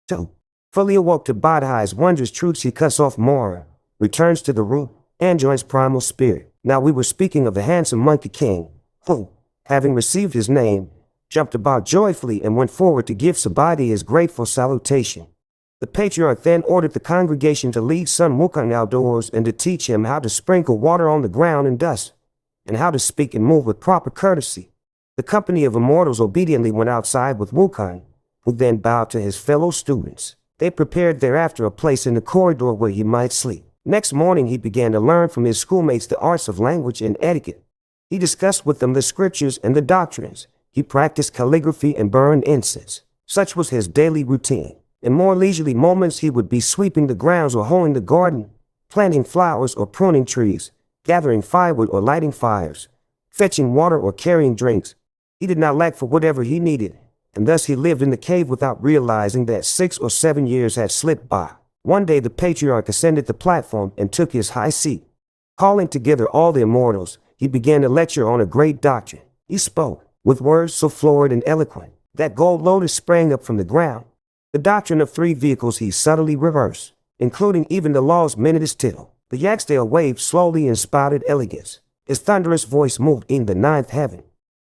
2. Fully awoke to Badhai's wondrous truths, he cuts off Mora, returns to the root, and joins primal spirit. Now we were speaking of the handsome monkey king, who, having received his name, jumped about joyfully and went forward to give Sabadi his grateful salutation. The patriarch then ordered the congregation to lead son Wukong outdoors and to teach him how to sprinkle water on the ground and dust, and how to speak and move with proper courtesy. The company of immortals obediently went outside with Wukong, who then bowed to his fellow students. They prepared thereafter a place in the corridor where he might sleep. Next morning he began to learn from his schoolmates the arts of language and etiquette. He discussed with them the scriptures and the doctrines. He practiced calligraphy and burned incense. Such was his daily routine. In more leisurely moments he would be sweeping the grounds or hoeing the garden, planting flowers or pruning trees, gathering firewood or lighting fires, fetching water or carrying drinks. He did not lack for whatever he needed, and thus he lived in the cave without realizing that 6 or 7 years had slipped by. One day the patriarch ascended the platform and took his high seat. Calling together all the immortals, he began to lecture on a great doctrine. He spoke, with words so florid and eloquent, that gold lotus sprang up from the ground. The doctrine of 3 vehicles he subtly reversed, including even the law's minutest tittle. The Yaxdale waved slowly in spouted elegance. His thunderous voice moved in the 9th heaven.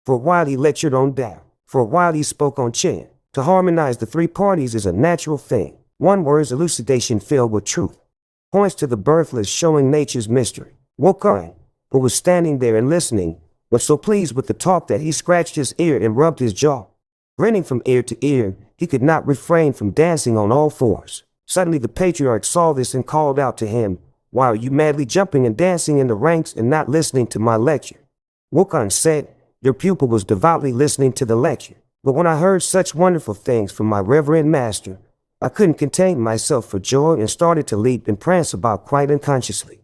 For a while he lectured on Tao. For a while he spoke on Chen. To harmonize the 3 parties is a natural thing. One word's elucidation filled with truth. Points to the birthless, showing nature's mystery. Wukong, who was standing there and listening, was so pleased with the talk that he scratched his ear and rubbed his jaw. Grinning from ear to ear, he could not refrain from dancing on all fours. Suddenly the patriarch saw this and called out to him, "Why are you madly jumping and dancing in the ranks and not listening to my lecture?" Wukong said, "Your pupil was devoutly listening to the lecture, but when I heard such wonderful things from my reverend master, I couldn't contain myself for joy and started to leap and prance about quite unconsciously.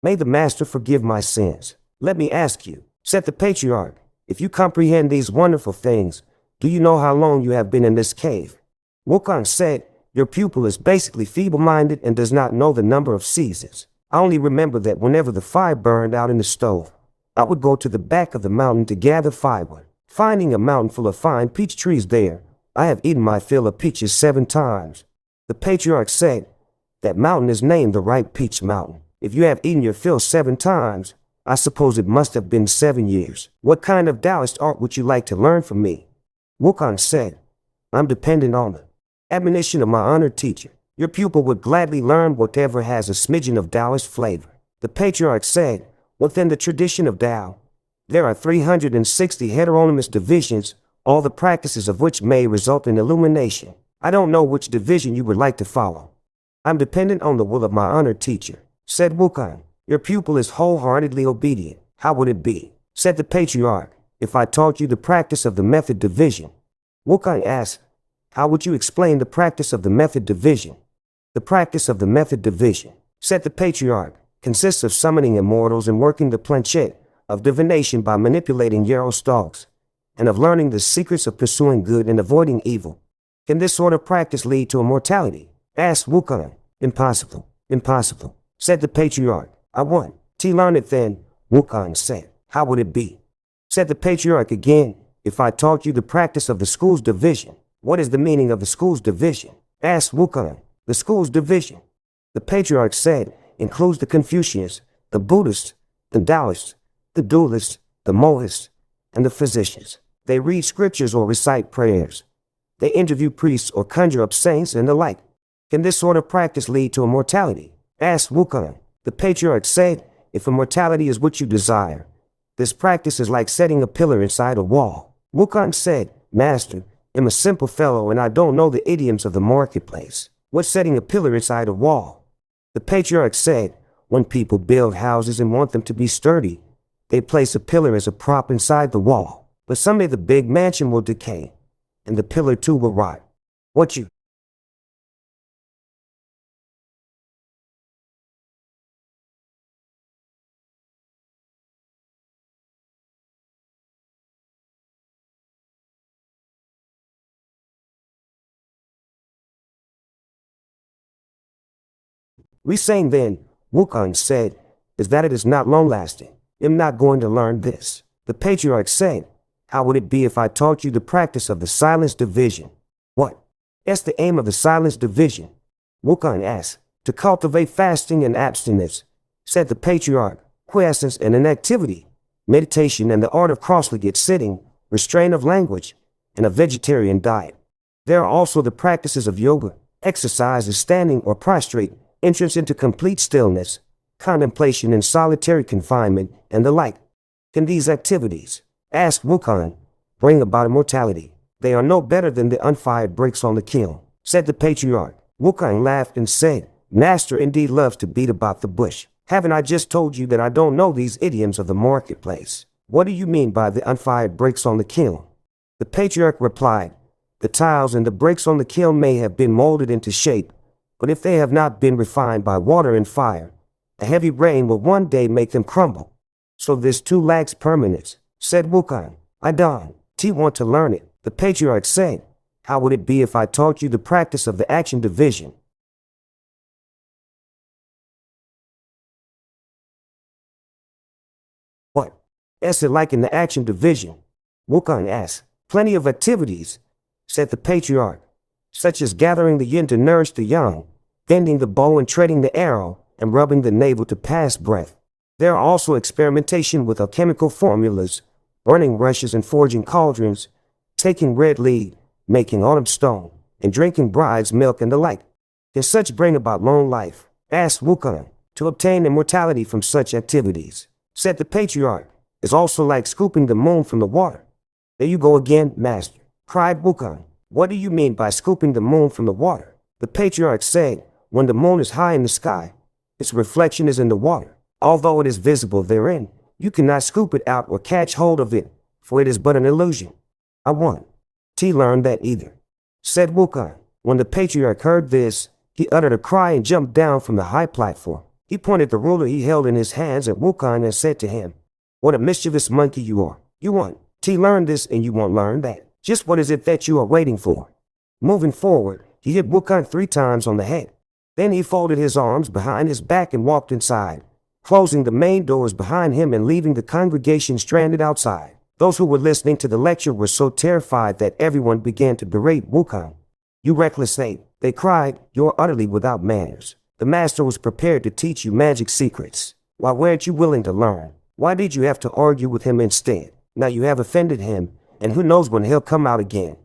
May the master forgive my sins. Let me ask you," said the patriarch, "if you comprehend these wonderful things, do you know how long you have been in this cave?" Wukong said, "Your pupil is basically feeble-minded and does not know the number of seasons. I only remember that whenever the fire burned out in the stove, I would go to the back of the mountain to gather firewood. Finding a mountain full of fine peach trees there, I have eaten my fill of peaches 7 times. The patriarch said, "That mountain is named the ripe peach mountain. If you have eaten your fill 7 times, I suppose it must have been 7 years. What kind of Taoist art would you like to learn from me?" Wukong said, "I'm dependent on the admonition of my honored teacher. Your pupil would gladly learn whatever has a smidgen of Taoist flavor." The patriarch said, "Within the tradition of Tao, there are 360 heteronymous divisions, all the practices of which may result in illumination. I don't know which division you would like to follow." "I'm dependent on the will of my honored teacher," said Wukong. "Your pupil is wholeheartedly obedient. How would it be," said the patriarch, "if I taught you the practice of the method division?" Wukong asked, "How would you explain the practice of the method division?" "The practice of the method division," said the patriarch, "consists of summoning immortals and working the planchette of divination by manipulating yarrow stalks, and of learning the secrets of pursuing good and avoiding evil." "Can this sort of practice lead to immortality?" asked Wukong. "Impossible, impossible," said the patriarch. "I want to learn it then," Wukong said. "How would it be?" said the patriarch again, "if I taught you the practice of the school's division?" "What is the meaning of the school's division?" asked Wukong. "The school's division," the patriarch said, "includes the Confucians, the Buddhists, the Taoists, the dualists, the Mohists, and the physicians. They read scriptures or recite prayers. They interview priests or conjure up saints and the like." "Can this sort of practice lead to immortality?" asked Wukong. The patriarch said, "If immortality is what you desire, this practice is like setting a pillar inside a wall." Wukong said, "Master, I'm a simple fellow and I don't know the idioms of the marketplace. What's setting a pillar inside a wall?" The patriarch said, "When people build houses and want them to be sturdy, they place a pillar as a prop inside the wall. But someday the big mansion will decay, and the pillar too will rot. What you we saying then," Wukong said, "is that it is not long-lasting. I'm not going to learn this." The patriarch said, "How would it be if I taught you the practice of the silence division?" "What?" That's the aim of the silence division. Wukong asked. To cultivate fasting and abstinence, said the patriarch, quiescence and inactivity, meditation and the art of cross-legged sitting, restraint of language, and a vegetarian diet. There are also the practices of yoga, exercises standing or prostrate, entrance into complete stillness, contemplation in solitary confinement, and the like. Can these activities, asked Wukong, bring about immortality? They are no better than the unfired bricks on the kiln, said the patriarch. Wukong laughed and said, Master indeed loves to beat about the bush. Haven't I just told you that I don't know these idioms of the marketplace? What do you mean by the unfired bricks on the kiln? The patriarch replied, The tiles and the bricks on the kiln may have been molded into shape, but if they have not been refined by water and fire, a heavy rain will one day make them crumble. So this too lacks permanence, said Wukong. I don't want to learn it. The patriarch said, How would it be if I taught you the practice of the action division? What? Is it like in the action division? Wukong asked. Plenty of activities, said the patriarch, such as gathering the yin to nourish the yang, bending the bow and treading the arrow, and rubbing the navel to pass breath. There are also experimentation with alchemical formulas, burning rushes and forging cauldrons, taking red lead, making autumn stone, and drinking bride's milk and the like. Can such bring about long life? Asked Wukong. To obtain immortality from such activities, said the patriarch, is also like scooping the moon from the water. There you go again, master, cried Wukong. What do you mean by scooping the moon from the water? The patriarch said, When the moon is high in the sky, its reflection is in the water. Although it is visible therein, you cannot scoop it out or catch hold of it, for it is but an illusion. I want to learn that either, said Wukong. When the patriarch heard this, he uttered a cry and jumped down from the high platform. He pointed the ruler he held in his hands at Wukong and said to him, What a mischievous monkey you are. You want to learn this and you won't learn that. Just what is it that you are waiting for? Moving forward, he hit Wukong 3 times on the head. Then he folded his arms behind his back and walked inside, closing the main doors behind him and leaving the congregation stranded outside. Those who were listening to the lecture were so terrified that everyone began to berate Wukong. You reckless ape, they cried, you're utterly without manners. The master was prepared to teach you magic secrets. Why weren't you willing to learn? Why did you have to argue with him instead? Now you have offended him, and who knows when he'll come out again.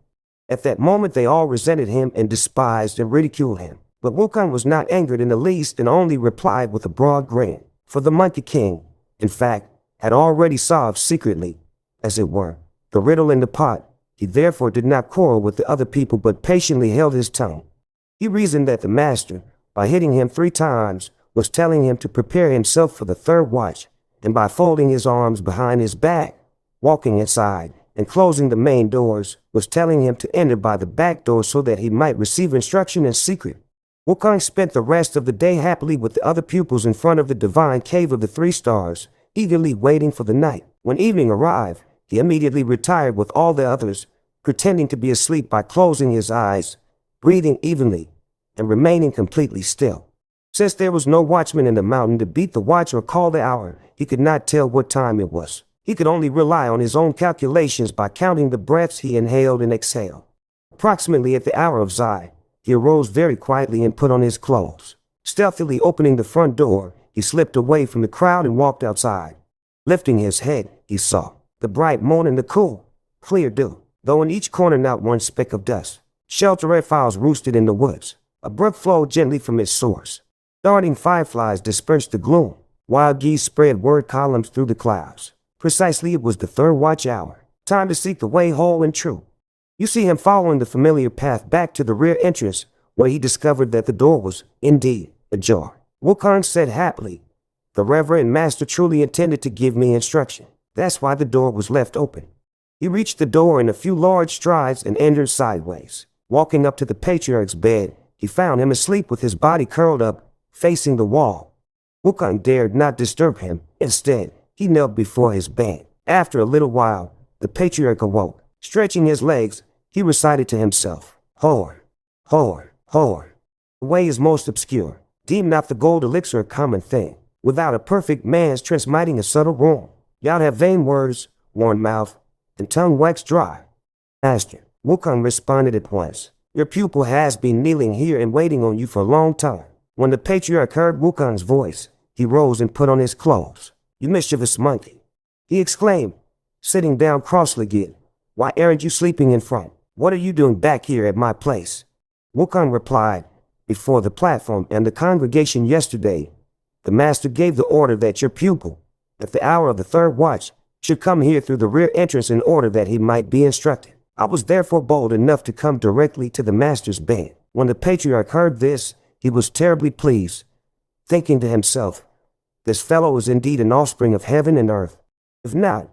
At that moment they all resented him and despised and ridiculed him. But Wukong was not angered in the least and only replied with a broad grin. For the Monkey King, in fact, had already solved secretly, as it were, the riddle in the pot. He therefore did not quarrel with the other people but patiently held his tongue. He reasoned that the master, by hitting him 3 times, was telling him to prepare himself for the 3rd watch, and by folding his arms behind his back, walking inside, and closing the main doors, was telling him to enter by the back door so that he might receive instruction in secret. Wukong spent the rest of the day happily with the other pupils in front of the divine cave of the 3 stars, eagerly waiting for the night. When evening arrived, he immediately retired with all the others, pretending to be asleep by closing his eyes, breathing evenly, and remaining completely still. Since there was no watchman in the mountain to beat the watch or call the hour, he could not tell what time it was. He could only rely on his own calculations by counting the breaths he inhaled and exhaled. Approximately at the hour of Zai, he arose very quietly and put on his clothes. Stealthily opening the front door, he slipped away from the crowd and walked outside. Lifting his head, he saw the bright moon and the cool, clear dew, though in each corner not one speck of dust. Sheltered fowls roosted in the woods. A brook flowed gently from its source. Darting fireflies dispersed the gloom. Wild geese spread word columns through the clouds. Precisely it was the 3rd watch hour. Time to seek the way whole and true. You see him following the familiar path back to the rear entrance, where he discovered that the door was, indeed, ajar. Wukong said happily, The Reverend Master truly intended to give me instruction. That's why the door was left open. He reached the door in a few large strides and entered sideways. Walking up to the patriarch's bed, he found him asleep with his body curled up, facing the wall. Wukong dared not disturb him. Instead, he knelt before his bed. After a little while, the patriarch awoke. Stretching his legs, he recited to himself, Hor, Hor, Hor. The way is most obscure. Deem not the gold elixir a common thing. Without a perfect man's transmitting a subtle wrong. Y'all have vain words, worn mouth, and tongue waxed dry. Master, Wukong responded at once. Your pupil has been kneeling here and waiting on you for a long time. When the patriarch heard Wukong's voice, he rose and put on his clothes. You mischievous monkey, he exclaimed, sitting down cross-legged. Why aren't you sleeping in front? What are you doing back here at my place? Wukong replied, before the platform and the congregation yesterday, the master gave the order that your pupil, at the hour of the third watch, should come here through the rear entrance in order that he might be instructed. I was therefore bold enough to come directly to the master's bed. When the patriarch heard this, he was terribly pleased, thinking to himself, this fellow is indeed an offspring of heaven and earth. If not,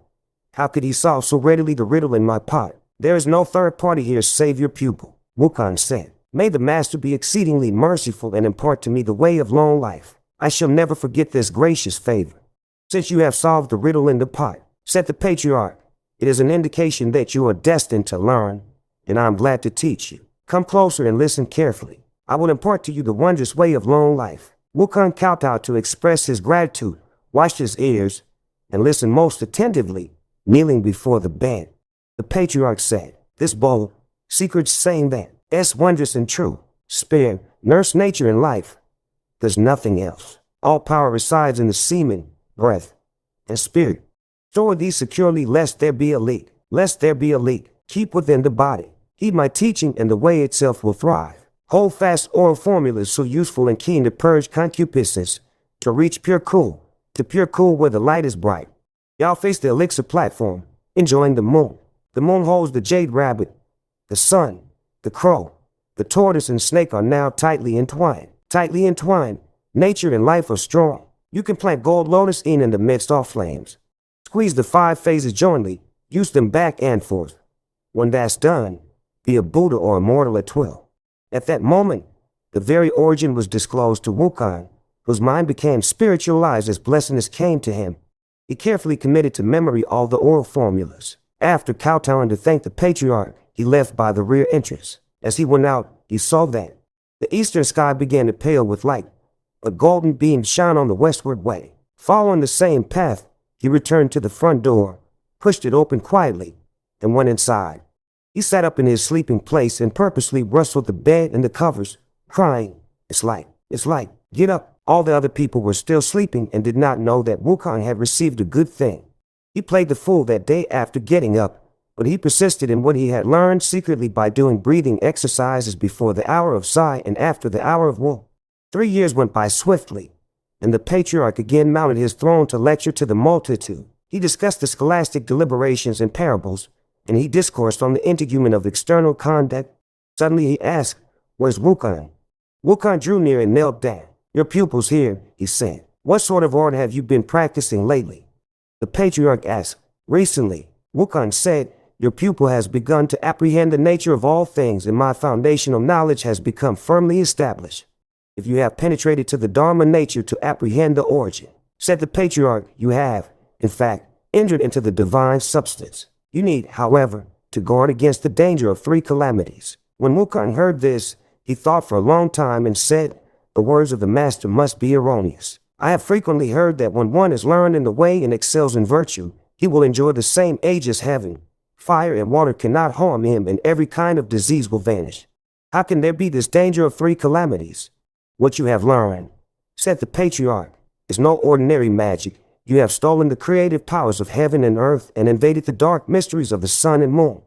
how could he solve so readily the riddle in my pot? There is no third party here save your pupil, Wukong said. May the master be exceedingly merciful and impart to me the way of long life. I shall never forget this gracious favor. Since you have solved the riddle in the pot, said the patriarch, it is an indication that you are destined to learn, and I am glad to teach you. Come closer and listen carefully. I will impart to you the wondrous way of long life. Wukong kowtowed to express his gratitude, washed his ears, and listened most attentively, kneeling before the bed. The patriarch said, this bold, secret saying that, is wondrous and true. Spare, nurse nature and life. There's nothing else. All power resides in the semen, breath, and spirit. Store these securely lest there be a leak. Lest there be a leak. Keep within the body. Heed my teaching and the way itself will thrive. Hold fast oral formulas so useful and keen to purge concupiscence, to reach pure cool, to pure cool where the light is bright. Y'all face the elixir platform, enjoying the moon. The moon holds the jade rabbit, the sun, the crow, the tortoise and snake are now tightly entwined. Tightly entwined, nature and life are strong. You can plant gold lotus in the midst of flames. Squeeze the 5 phases jointly, use them back and forth. When that's done, be a Buddha or a mortal at will. At that moment, the very origin was disclosed to Wukong, whose mind became spiritualized as blessedness came to him. He carefully committed to memory all the oral formulas. After kowtowing to thank the patriarch, he left by the rear entrance. As he went out, he saw that the eastern sky began to pale with light. A golden beam shone on the westward way. Following the same path, he returned to the front door, pushed it open quietly, and went inside. He sat up in his sleeping place and purposely rustled the bed and the covers, crying, it's light, get up. All the other people were still sleeping and did not know that Wukong had received a good thing. He played the fool that day after getting up, but he persisted in what he had learned secretly by doing breathing exercises before the hour of Sai and after the hour of Wu. 3 years went by swiftly, and the patriarch again mounted his throne to lecture to the multitude. He discussed the scholastic deliberations and parables, and he discoursed on the integument of external conduct. Suddenly he asked, where's Wukong? Wukong drew near and knelt down. Your pupil's here, he said. What sort of art have you been practicing lately? The patriarch asked. Recently, Wukong said, your pupil has begun to apprehend the nature of all things, and my foundational knowledge has become firmly established. If you have penetrated to the Dharma nature to apprehend the origin, said the patriarch, you have, in fact, entered into the divine substance. You need, however, to guard against the danger of 3 calamities. When Wukong heard this, he thought for a long time and said, the words of the master must be erroneous. I have frequently heard that when one is learned in the way and excels in virtue, he will enjoy the same age as heaven. Fire and water cannot harm him, and every kind of disease will vanish. How can there be this danger of 3 calamities? What you have learned, said the patriarch, is no ordinary magic. You have stolen the creative powers of heaven and earth and invaded the dark mysteries of the sun and moon.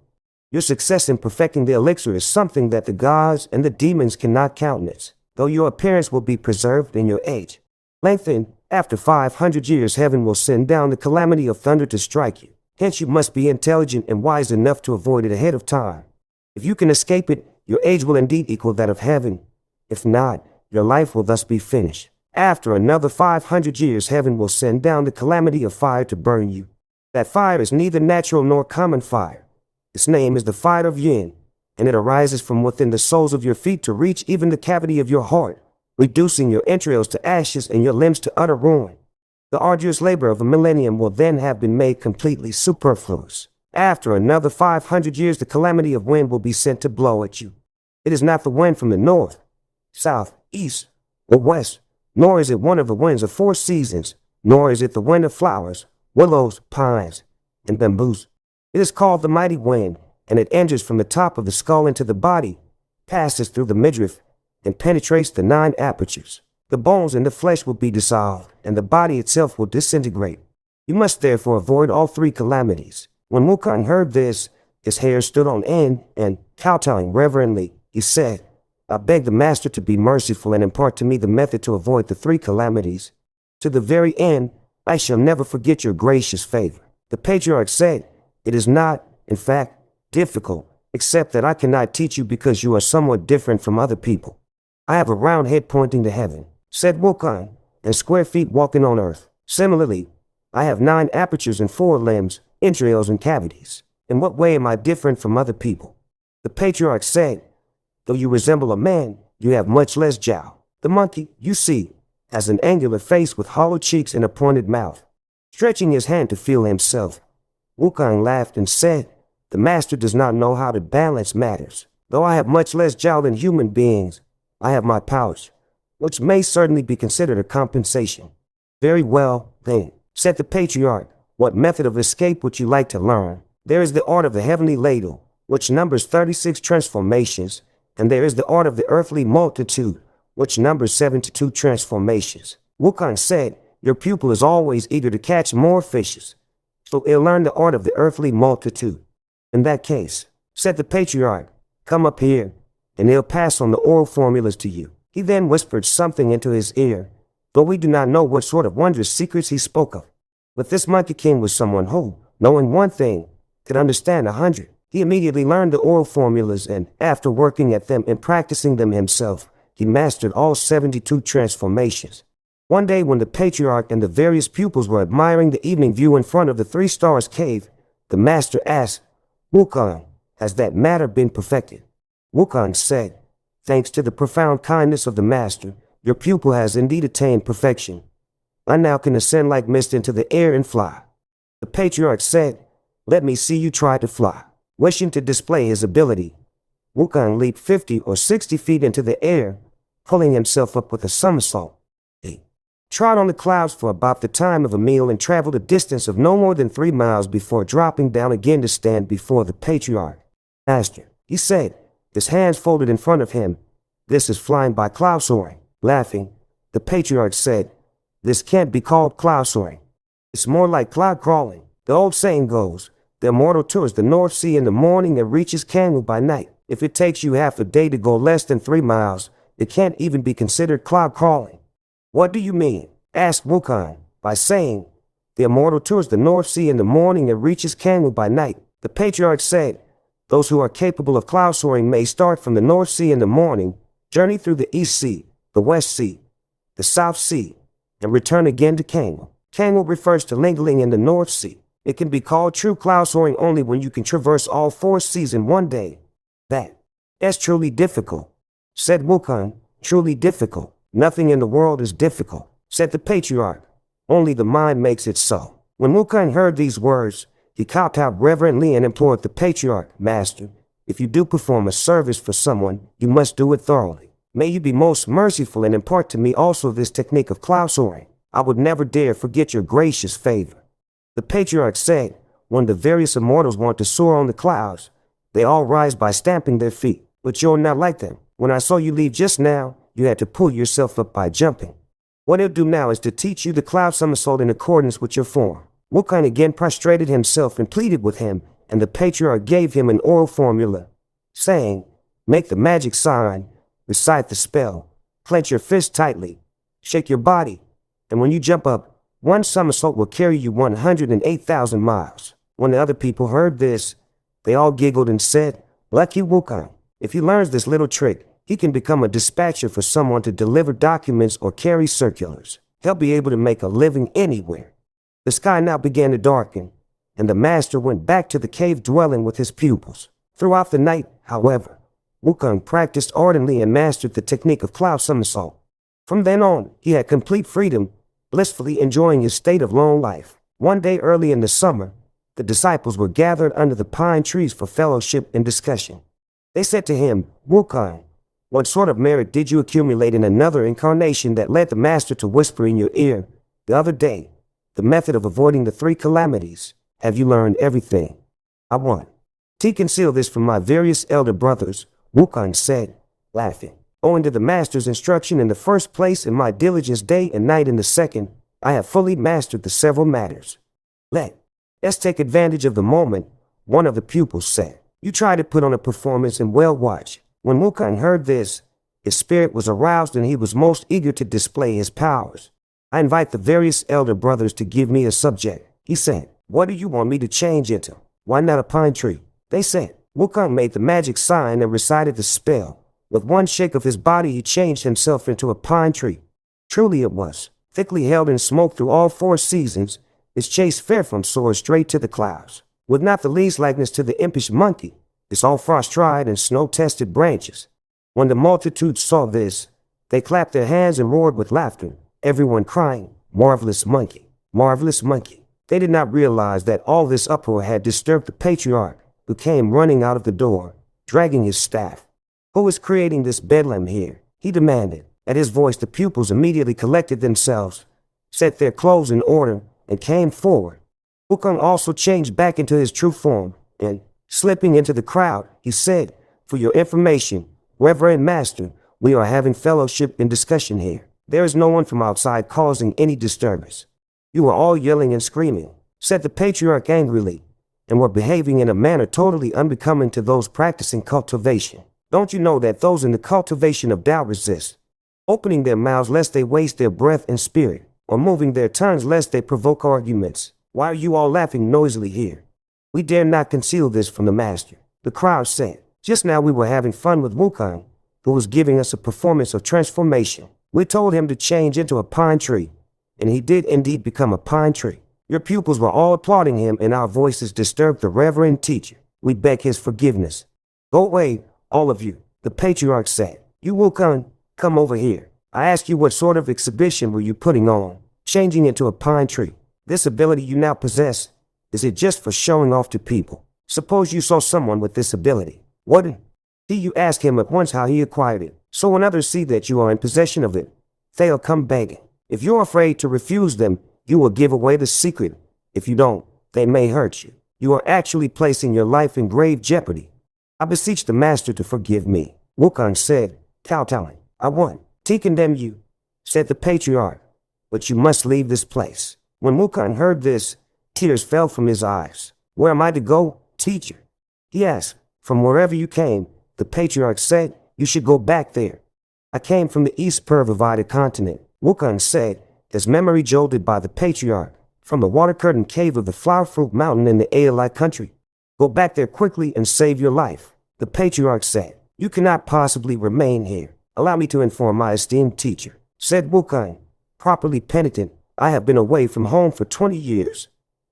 Your success in perfecting the elixir is something that the gods and the demons cannot countenance, though your appearance will be preserved and your age lengthened. After 500 years, heaven will send down the calamity of thunder to strike you. Hence you must be intelligent and wise enough to avoid it ahead of time. If you can escape it, your age will indeed equal that of heaven. If not, your life will thus be finished. After another 500 years, heaven will send down the calamity of fire to burn you. That fire is neither natural nor common fire. Its name is the fire of yin, and it arises from within the soles of your feet to reach even the cavity of your heart, reducing your entrails to ashes and your limbs to utter ruin. The arduous labor of a millennium will then have been made completely superfluous. After another 500 years, the calamity of wind will be sent to blow at you. It is not the wind from the north, south, east, or west, nor is it one of the winds of 4 seasons, nor is it the wind of flowers, willows, pines, and bamboos. It is called the mighty wind, and it enters from the top of the skull into the body, passes through the midriff and penetrates the 9 apertures. The bones and the flesh will be dissolved, and the body itself will disintegrate. You must therefore avoid all 3 calamities. When Wukong heard this, his hair stood on end, and, kowtowing reverently, he said, I beg the master to be merciful and impart to me the method to avoid the 3 calamities. To the very end, I shall never forget your gracious favor. The patriarch said, It is not, in fact, difficult, except that I cannot teach you because you are somewhat different from other people. I have a round head pointing to heaven, said Wukong, and square feet walking on earth. Similarly, I have 9 apertures and 4 limbs, entrails and cavities. In what way am I different from other people? The patriarch said, Though you resemble a man, you have much less jowl. The monkey, you see, has an angular face with hollow cheeks and a pointed mouth. Stretching his hand to feel himself, Wukong laughed and said, The master does not know how to balance matters. Though I have much less jowl than human beings, I have my powers, which may certainly be considered a compensation. Very well, then, said the patriarch, what method of escape would you like to learn? There is the art of the heavenly ladle, which numbers 36 transformations, and there is the art of the earthly multitude, which numbers 72 transformations. Wukong said, Your pupil is always eager to catch more fishes, so he'll learn the art of the earthly multitude. In that case, said the patriarch, come up here, and he'll pass on the oral formulas to you. He then whispered something into his ear, though we do not know what sort of wondrous secrets he spoke of. But this Monkey King was someone who, knowing one thing, could understand 100. He immediately learned the oral formulas, and after working at them and practicing them himself, he mastered all 72 transformations. One day when the patriarch and the various pupils were admiring the evening view in front of the 3 Stars cave, the master asked, Wukong, has that matter been perfected? Wukong said, Thanks to the profound kindness of the master, your pupil has indeed attained perfection. I now can ascend like mist into the air and fly. The patriarch said, Let me see you try to fly. Wishing to display his ability, Wukong leaped 50 or 60 feet into the air, pulling himself up with a somersault. He trod on the clouds for about the time of a meal and traveled a distance of no more than 3 miles before dropping down again to stand before the patriarch. Master, he said, his hands folded in front of him, this is flying by cloud soaring. Laughing, the patriarch said, This can't be called cloud soaring. It's more like cloud crawling. The old saying goes, The immortal tours the North Sea in the morning and reaches Canada by night. If it takes you half a day to go less than 3 miles, it can't even be considered cloud crawling. What do you mean? Asked Wukong, by saying, The immortal tours the North Sea in the morning and reaches Canada by night. The patriarch said, Those who are capable of cloud soaring may start from the North Sea in the morning, journey through the East Sea, the West Sea, the South Sea, and return again to Canada. Canada refers to lingering in the North Sea. It can be called true cloud soaring only when you can traverse all 4 seas in one day. That's truly difficult, said Wukong. Truly difficult. Nothing in the world is difficult, said the patriarch. Only the mind makes it so. When Wukong heard these words, he kowtowed reverently and implored the patriarch, Master, if you do perform a service for someone, you must do it thoroughly. May you be most merciful and impart to me also this technique of cloud soaring. I would never dare forget your gracious favor. The patriarch said, When the various immortals want to soar on the clouds, they all rise by stamping their feet. But you're not like them. When I saw you leave just now, you had to pull yourself up by jumping. What he'll do now is to teach you the cloud somersault in accordance with your form. Wukong again prostrated himself and pleaded with him, and the patriarch gave him an oral formula, saying, Make the magic sign, recite the spell, clench your fist tightly, shake your body, and when you jump up, 1 somersault will carry you 108,000 miles. When the other people heard this, they all giggled and said, Lucky Wukong. If he learns this little trick, he can become a dispatcher for someone to deliver documents or carry circulars. He'll be able to make a living anywhere. The sky now began to darken, and the master went back to the cave dwelling with his pupils. Throughout the night, however, Wukong practiced ardently and mastered the technique of cloud somersault. From then on, he had complete freedom, blissfully enjoying his state of lone life. One day early in the summer, the disciples were gathered under the pine trees for fellowship and discussion. They said to him, Wukong, what sort of merit did you accumulate in another incarnation that led the master to whisper in your ear the other day, the method of avoiding the 3 calamities? Have you learned everything? I want to conceal this from my various elder brothers, Wukong said, laughing. Owing to the master's instruction in the first place and my diligence day and night in the second, I have fully mastered the several matters. Let's take advantage of the moment, one of the pupils said. You try to put on a performance and well watch. When Wukong heard this, his spirit was aroused and he was most eager to display his powers. I invite the various elder brothers to give me a subject. He said, what do you want me to change into? Why not a pine tree? They said. Wukong made the magic sign and recited the spell. With one shake of his body he changed himself into a pine tree. Truly it was, thickly held in smoke through all 4 seasons, its chase fair from soared straight to the clouds. With not the least likeness to the impish monkey, its all frost-tried and snow-tested branches. When the multitude saw this, they clapped their hands and roared with laughter, everyone crying, marvelous monkey, marvelous monkey. They did not realize that all this uproar had disturbed the patriarch, who came running out of the door, dragging his staff. Who is creating this bedlam here? He demanded. At his voice the pupils immediately collected themselves, set their clothes in order, and came forward. Wukong also changed back into his true form, and, slipping into the crowd, he said, for your information, Reverend Master, we are having fellowship and discussion here. There is no one from outside causing any disturbance. You are all yelling and screaming, said the patriarch angrily, and were behaving in a manner totally unbecoming to those practicing cultivation. Don't you know that those in the cultivation of doubt resist, opening their mouths lest they waste their breath and spirit, or moving their tongues lest they provoke arguments? Why are you all laughing noisily here? We dare not conceal this from the master. The crowd said. Just now we were having fun with Wukong, who was giving us a performance of transformation. We told him to change into a pine tree, and he did indeed become a pine tree. Your pupils were all applauding him, and our voices disturbed the reverend teacher. We beg his forgiveness. Go away, all of you, the patriarch said. You Wukong, come over here. I ask you, what sort of exhibition were you putting on, changing into a pine tree? This ability you now possess, is it just for showing off to people? Suppose you saw someone with this ability. What? See, you ask him at once how he acquired it. So when others see that you are in possession of it, they'll come begging. If you're afraid to refuse them, you will give away the secret. If you don't, they may hurt you. You are actually placing your life in grave jeopardy. I beseech the master to forgive me. Wukong said, kowtowing. I won't condemn you, said the patriarch, but you must leave this place. When Wukong heard this, tears fell from his eyes. Where am I to go, teacher? He asked. From wherever you came, the patriarch said, you should go back there. I came from the east pervivided continent, Wukong said, his memory jolted by the patriarch, from the water-curtained cave of the flower-fruit mountain in the Aelai country. Go back there quickly and save your life, the patriarch said. You cannot possibly remain here. Allow me to inform my esteemed teacher, said Wukong, properly penitent. I have been away from home for 20 years,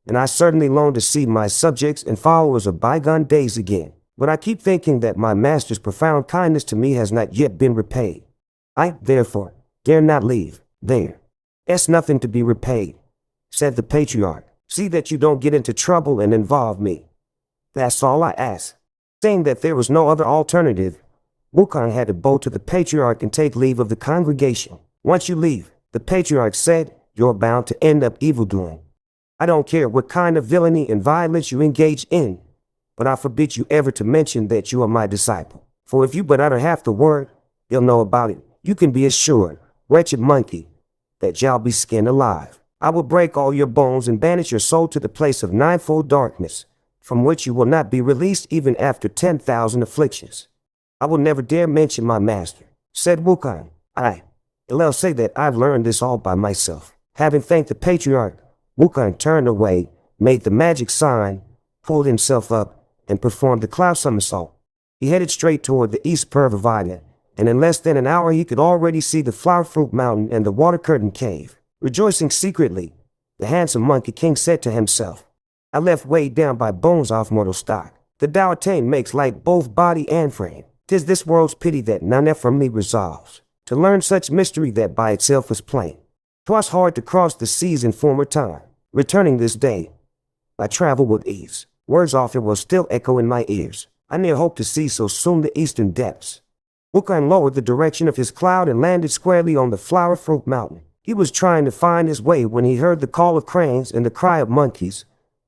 and I certainly long to see my subjects and followers of bygone days again. But I keep thinking that my master's profound kindness to me has not yet been repaid. I, therefore, dare not leave. There's nothing to be repaid, said the patriarch. See that you don't get into trouble and involve me. That's all I ask. Saying that there was no other alternative, Wukong had to bow to the patriarch and take leave of the congregation. Once you leave, the patriarch said, you're bound to end up evildoing. I don't care what kind of villainy and violence you engage in, but I forbid you ever to mention that you are my disciple. For if you but utter half the word, you'll know about it. You can be assured, wretched monkey, that you'll be skinned alive. I will break all your bones and banish your soul to the place of ninefold darkness, from which you will not be released even after 10,000 afflictions. I will never dare mention my master, said Wukong. I'll say that I've learned this all by myself. Having thanked the patriarch, Wukong turned away, made the magic sign, pulled himself up, and performed the cloud somersault. He headed straight toward the east pervivided, and in less than an hour he could already see the flower-fruit mountain and the water-curtained cave. Rejoicing secretly, the handsome monkey king said to himself, I left weighed down by bones off mortal stock. The Tao attained makes light both body and frame. 'Tis this world's pity that none firmly resolves to learn such mystery that by itself is plain. 'Twas hard to cross the seas in former time. Returning this day, I travel with ease. Words often will still echo in my ears. I ne'er hope to see so soon the eastern depths. Wukong lowered the direction of his cloud and landed squarely on the flower-fruit mountain. He was trying to find his way when he heard the call of cranes and the cry of monkeys.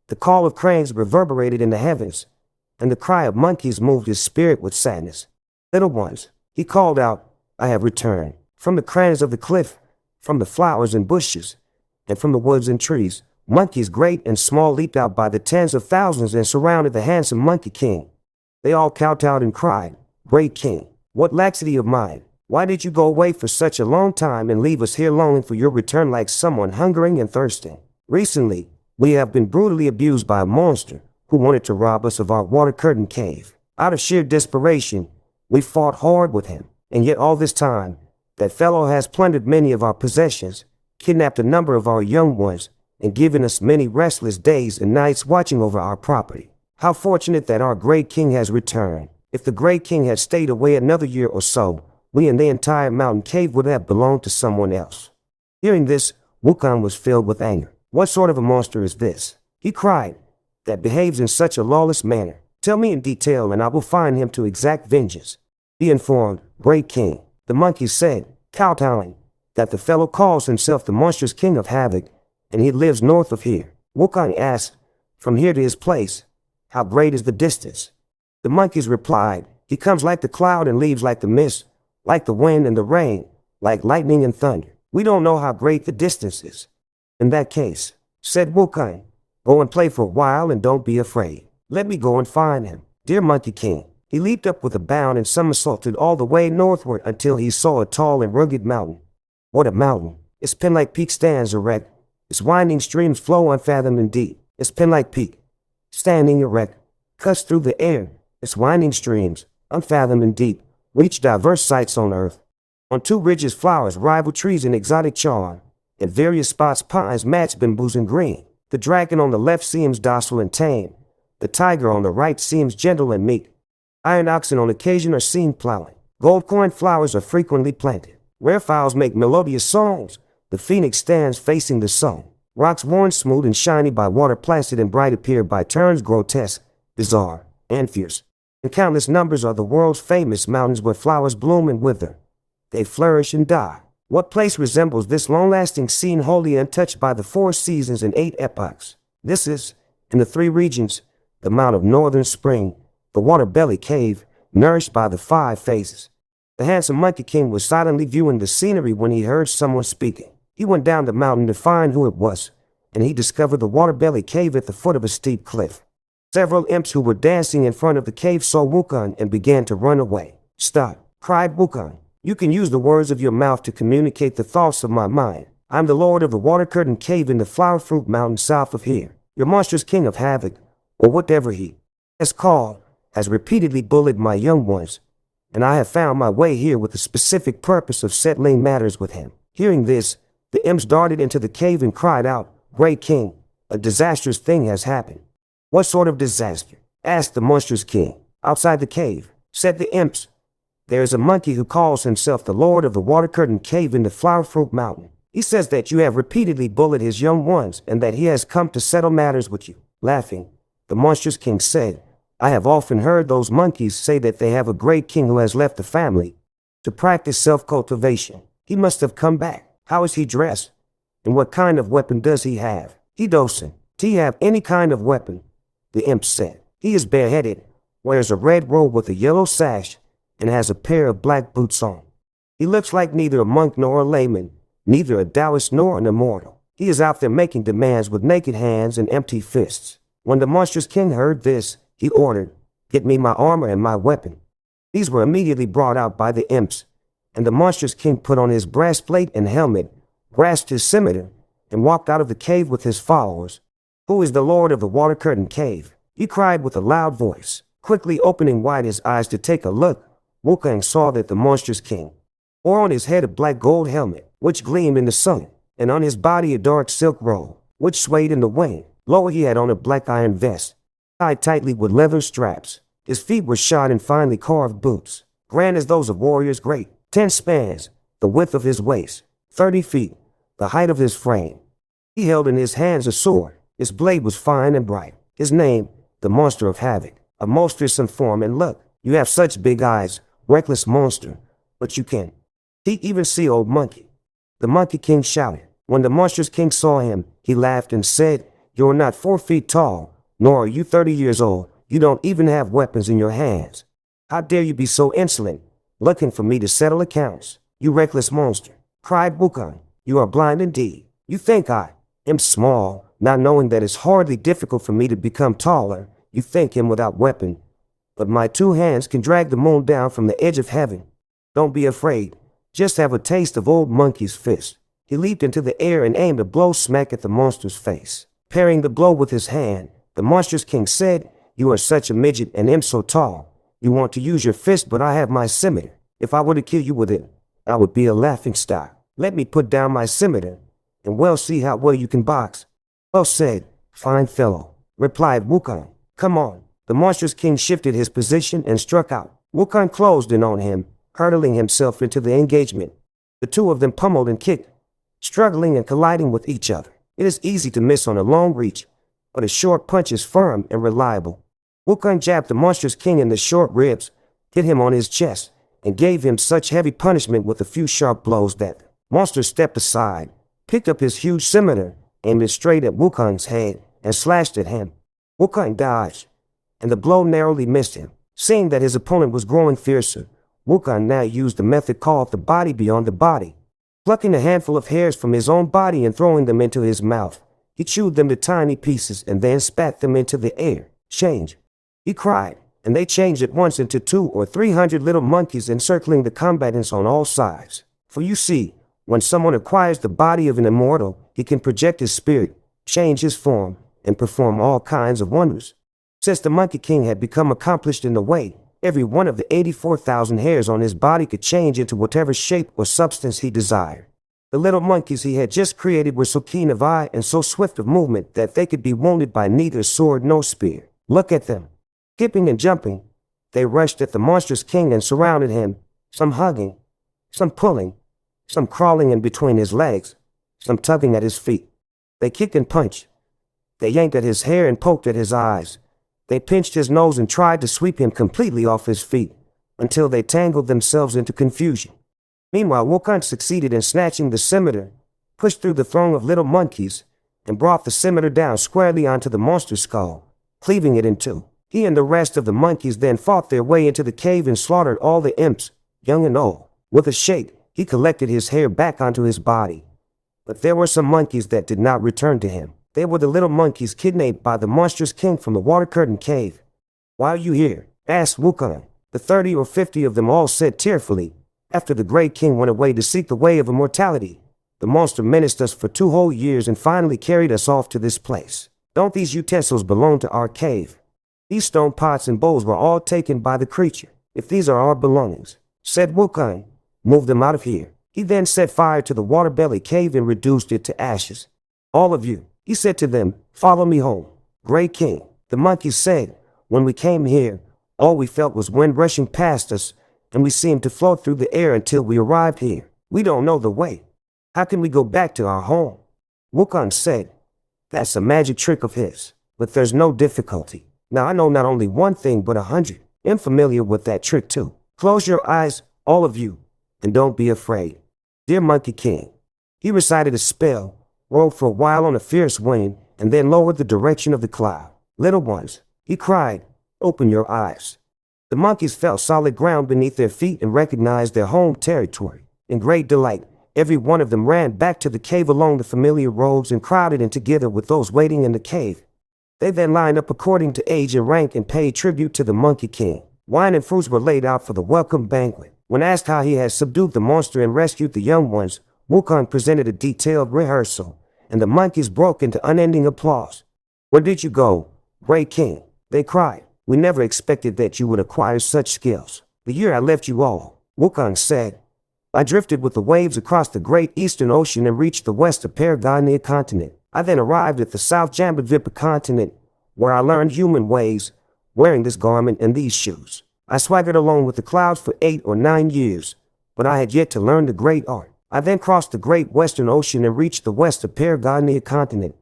The call of cranes reverberated in the heavens, and the cry of monkeys moved his spirit with sadness. Little ones, he called out, I have returned. From the crannies of the cliff, from the flowers and bushes, and from the woods and trees, monkeys great and small leaped out by the tens of thousands and surrounded the handsome Monkey King. They all kowtowed and cried, Great King, what laxity of mind! Why did you go away for such a long time and leave us here longing for your return like someone hungering and thirsting? Recently, we have been brutally abused by a monster who wanted to rob us of our water curtain cave. Out of sheer desperation, we fought hard with him, and yet all this time, that fellow has plundered many of our possessions, kidnapped a number of our young ones, and given us many restless days and nights watching over our property. How fortunate that our great king has returned. If the great king had stayed away another year or so, we and the entire mountain cave would have belonged to someone else. Hearing this, Wukong was filled with anger. What sort of a monster is this, he cried, that behaves in such a lawless manner? Tell me in detail and I will find him to exact vengeance. Be informed, great king, the monkeys said, kowtowing, that the fellow calls himself the monstrous king of havoc, and he lives north of here. Wukong asked, from here to his place, how great is the distance? The monkeys replied, he comes like the cloud and leaves like the mist, like the wind and the rain, like lightning and thunder. We don't know how great the distance is. In that case, said Wukong, go and play for a while and don't be afraid. Let me go and find him. Dear Monkey King, he leaped up with a bound and somersaulted all the way northward until he saw a tall and rugged mountain. What a mountain! Its pin-like peak stands erect. Its winding streams flow unfathomed and deep. Its pin-like peak, standing erect, cuts through the air. Its winding streams, unfathomed and deep, reach diverse sights on earth. On two ridges flowers rival trees in exotic charm. At various spots pines match bamboos in green. The dragon on the left seems docile and tame. The tiger on the right seems gentle and meek. Iron oxen on occasion are seen plowing. Gold coin flowers are frequently planted. Rare fowls make melodious songs. The phoenix stands facing the sun. Rocks worn smooth and shiny by water, placid and bright, appear by turns grotesque, bizarre, and fierce. And countless numbers are the world's famous mountains where flowers bloom and wither. They flourish and die. What place resembles this long-lasting scene, wholly untouched by the 4 seasons and 8 epochs? This is, in the 3 regions, the Mount of Northern Spring, the Water Belly Cave, nourished by the 5 phases. The handsome Monkey King was silently viewing the scenery when he heard someone speaking. He went down the mountain to find who it was, and he discovered the Water Belly Cave at the foot of a steep cliff. Several imps who were dancing in front of the cave saw Wukong and began to run away. Stop, cried Wukong. You can use the words of your mouth to communicate the thoughts of my mind. I'm the lord of the Water Curtain Cave in the Flower Fruit Mountain south of here. Your monstrous king of havoc, or whatever he has called, has repeatedly bullied my young ones, and I have found my way here with the specific purpose of settling matters with him. Hearing this, the imps darted into the cave and cried out, Great King, a disastrous thing has happened. What sort of disaster? Asked the monstrous king. Outside the cave, said the imps, there is a monkey who calls himself the Lord of the Water Curtain Cave in the Flower Fruit Mountain. He says that you have repeatedly bullied his young ones and that he has come to settle matters with you. Laughing, the monstrous king said, I have often heard those monkeys say that they have a great king who has left the family to practice self-cultivation. He must have come back. How is he dressed? And what kind of weapon does he have? He doesn't. He have any kind of weapon, the imp said. He is bareheaded, wears a red robe with a yellow sash, and has a pair of black boots on. He looks like neither a monk nor a layman, neither a Taoist nor an immortal. He is out there making demands with naked hands and empty fists. When the monstrous king heard this, he ordered, Get me my armor and my weapon. These were immediately brought out by the imps, and the monstrous king put on his breastplate and helmet, grasped his scimitar, and walked out of the cave with his followers. Who is the Lord of the Water Curtain Cave? He cried with a loud voice. Quickly opening wide his eyes to take a look, Wukong saw that the monstrous king wore on his head a black gold helmet, which gleamed in the sun, and on his body a dark silk robe, which swayed in the wind. Lower he had on a black iron vest, tied tightly with leather straps. His feet were shod in finely carved boots, grand as those of warriors great, 10 spans, the width of his waist, 30 feet, the height of his frame. He held in his hands a sword. His blade was fine and bright. His name, the Monster of Havoc, a most fearsome form and look. You have such big eyes, reckless monster, but you can even see old monkey. The Monkey King shouted. When the monstrous king saw him, he laughed and said, You are not 4 feet tall, nor are you 30 years old. You don't even have weapons in your hands. How dare you be so insolent, looking for me to settle accounts? You reckless monster, cried Wukong. You are blind indeed. You think I am small, not knowing that it's hardly difficult for me to become taller. You think him without weapon, but my 2 hands can drag the moon down from the edge of heaven. Don't be afraid. Just have a taste of old monkey's fist. He leaped into the air and aimed a blow smack at the monster's face. Parrying the blow with his hand, the monstrous king said, You are such a midget and am so tall. You want to use your fist, but I have my scimitar. If I were to kill you with it, I would be a laughingstock. Let me put down my scimitar, and we'll see how well you can box. Well said, fine fellow, replied Wukong. Come on. The monstrous king shifted his position and struck out. Wukong closed in on him, hurtling himself into the engagement. The 2 of them pummeled and kicked, struggling and colliding with each other. It is easy to miss on a long reach, but a short punch is firm and reliable. Wukong jabbed the monstrous king in the short ribs, hit him on his chest, and gave him such heavy punishment with a few sharp blows that the monster stepped aside, picked up his huge scimitar, aimed it straight at Wukong's head, and slashed at him. Wukong dodged, and the blow narrowly missed him. Seeing that his opponent was growing fiercer, Wukong now used the method called the body beyond the body. Plucking a handful of hairs from his own body and throwing them into his mouth, he chewed them to tiny pieces and then spat them into the air. Change, he cried, and they changed at once into 200 or 300 little monkeys encircling the combatants on all sides. For you see, when someone acquires the body of an immortal, he can project his spirit, change his form, and perform all kinds of wonders. Since the Monkey King had become accomplished in the way, every one of the 84,000 hairs on his body could change into whatever shape or substance he desired. The little monkeys he had just created were so keen of eye and so swift of movement that they could be wounded by neither sword nor spear. Look at them. Skipping and jumping, they rushed at the monstrous king and surrounded him, some hugging, some pulling, some crawling in between his legs, some tugging at his feet. They kicked and punched. They yanked at his hair and poked at his eyes. They pinched his nose and tried to sweep him completely off his feet, until they tangled themselves into confusion. Meanwhile, Wukong succeeded in snatching the scimitar, pushed through the throng of little monkeys, and brought the scimitar down squarely onto the monster's skull, cleaving it in 2. He and the rest of the monkeys then fought their way into the cave and slaughtered all the imps, young and old. With a shake, he collected his hair back onto his body. But there were some monkeys that did not return to him. They were the little monkeys kidnapped by the monstrous king from the Water Curtain Cave. Why are you here? Asked Wukong. The 30 or 50 of them all said tearfully, After the great king went away to seek the way of immortality, the monster menaced us for 2 whole years and finally carried us off to this place. Don't these utensils belong to our cave? These stone pots and bowls were all taken by the creature. If these are our belongings, said Wukong, move them out of here. He then set fire to the water-belly cave and reduced it to ashes. All of you, he said to them, follow me home. Great king, the monkeys said, when we came here, all we felt was wind rushing past us, and we seemed to float through the air until we arrived here. We don't know the way. How can we go back to our home? Wukong said, that's a magic trick of his, but there's no difficulty. Now I know not only one thing but 100. I'm familiar with that trick too. Close your eyes, all of you, and don't be afraid. Dear Monkey King. He recited a spell, rolled for a while on a fierce wind, and then lowered the direction of the cloud. Little ones, he cried, open your eyes. The monkeys felt solid ground beneath their feet and recognized their home territory. In great delight, every one of them ran back to the cave along the familiar roads and crowded in together with those waiting in the cave. They then lined up according to age and rank and paid tribute to the Monkey King. Wine and fruits were laid out for the welcome banquet. When asked how he had subdued the monster and rescued the young ones, Wukong presented a detailed rehearsal, and the monkeys broke into unending applause. Where did you go, great king? They cried. We never expected that you would acquire such skills. The year I left you all, Wukong said, I drifted with the waves across the great eastern ocean and reached the west of Paragonia continent. I then arrived at the South Jambudvipa continent, where I learned human ways, wearing this garment and these shoes. I swaggered along with the clouds for 8 or 9 years, but I had yet to learn the great art. I then crossed the great western ocean and reached the west of Paragonia continent.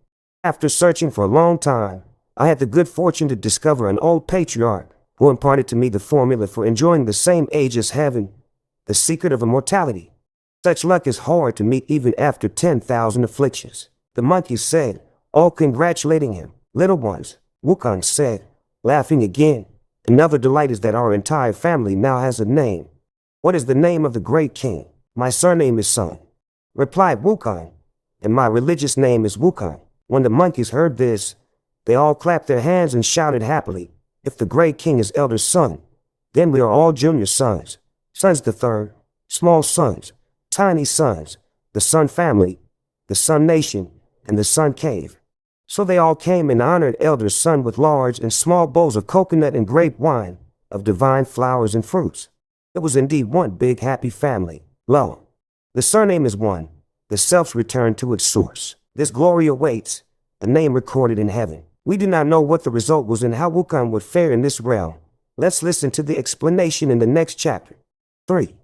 After searching for a long time, I had the good fortune to discover an old patriarch who imparted to me the formula for enjoying the same age as heaven, the secret of immortality. Such luck is hard to meet even after 10,000 afflictions. The monkeys said, all congratulating him. Little ones, Wukong said, laughing again, Another delight is that our entire family now has a name. What is the name of the great king? My surname is Sun, replied Wukong, and my religious name is Wukong. When the monkeys heard this, they all clapped their hands and shouted happily, if the great king is elder son, then we are all junior sons. Sons the third, small sons, tiny sons, the Sun family, the Sun nation, and the Sun cave. So they all came and honored elder son with large and small bowls of coconut and grape wine, of divine flowers and fruits. It was indeed one big happy family. Lo, the surname is one, the self's return to its source. This glory awaits, the name recorded in heaven. We do not know what the result was and how Wukong would fare in this realm. Let's listen to the explanation in the next chapter. 3.